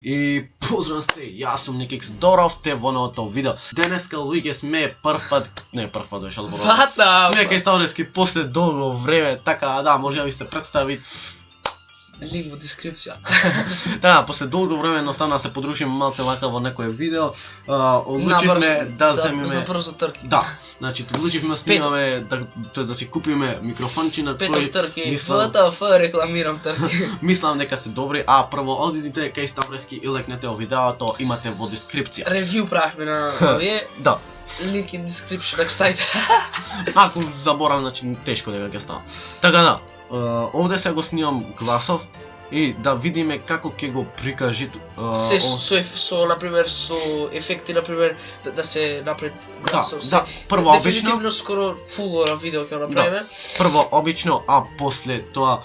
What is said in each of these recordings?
И поздрав сте, јас сум Никикс, доровте во новото видео. Денеска луѓе сме прв пат дошол во сме кај Ставрески после долго време, така да, може да ви се представи. Линк во дескрипција. Да, после долго време едноставно да се подружиме малце вака во некое видео. Одлучивме да земиме за брзо трки. Да, значи одлучивме да снимаме да си купиме микрофончи на кои Петок трки, ВТФ рекламирам трки. Мислам дека се добри, а прво одидите кај Ставрески и лекнете во видеото, имате во дескрипција. Ревју правихме на овие. Да. Линк in description, дека ставите. Ако заборам, значи тешко дека ќе става. Така да, овде се го снимам гласов и да видиме како ќе го прикажи со например со ефекти, например да се направи гласов. Да, прво обично дефинитивно скоро фул видео ќе направиме. Прво обично, а после тоа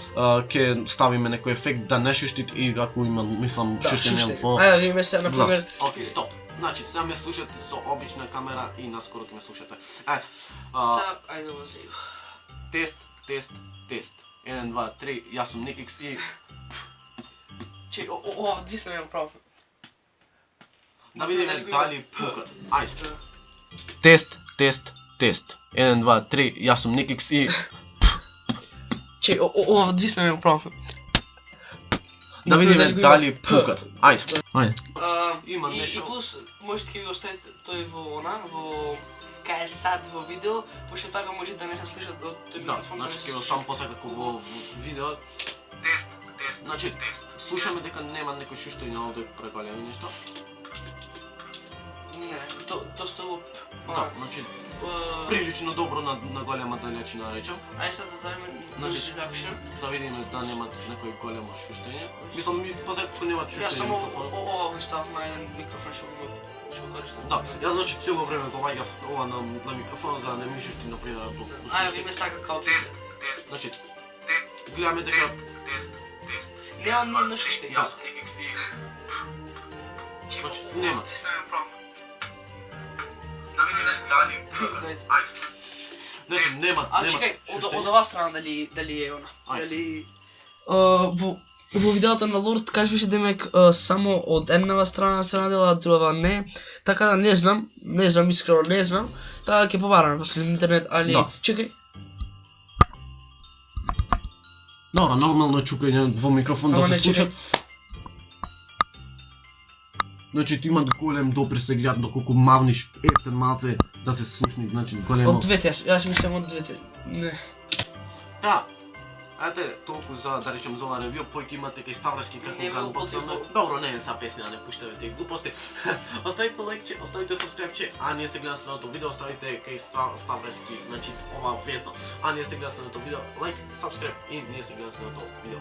ќе ставиме некој ефект да не шушти и ако има мислам шуштење по. Ајде видиме се например. Океј, стоп. Значи сега ме слушате со обична камера и наскоро ќе ме слушате. Ајде го се. Тест. 1, 2, 3, јас сум Никикс и... Чеј, ова двисна имам право. Да видиме дали пукат. Ајде. Тест. 1, 2, 3, јас сум Никикс и... Чеј, ова двисна имам право. Да видиме дали пукат. Ајде. Има нешто. И плюс, можете ќе го оставите тој во во кај сад во видео, пошто така може да не се слушат од тој микрофон. Значи ќе го сам после како во видео. Тест. Значи тест. Слушаме дека нема некој шуштење овде прекалено нешто. Не, доста го. Да, значи прилично добро на голема далечина речам. Ајде сега да дајме Значи, reduction. Да видиме да нема некој големо шуштење. Мислам ми позајатко нема шуштење. Јас само ова го ставам на еден микрофон што го користам. Да, јас значи цело време го ваѓав ова на микрофон за да не ми шушти например во. Ајде видиме сака као тест. Значи гледаме дека Нема на шуште. Јас значи нема. Да видиме дали. Значи нема. А чекај, од оваа страна дали е она? Дали во видеото на Лорд кажеше демек само од еднава страна се надела, а другава не. Така да не знам искрено не знам. Така ќе побараме после интернет, али чекај. Нормално чукање во микрофон да се слушат. Значи ти имат голем допир се гледат доколку мавниш ефтен малце да се слушни, значи големо. Од двете, јас мислам од двете. Не. Да. Ајде толку за да речем за ова ревју, појки имате кај Ставрески како ганбација. Добро, не е са песна, не пуштаме тие глупости. Оставите лајкче, оставите сабскрајбче, а ние се гледаме следното видео, оставите кај Ставрески, значи ова весно. А ние се гледаме следното видео, лајк, сабскрајб и ние се гледаме следното видео.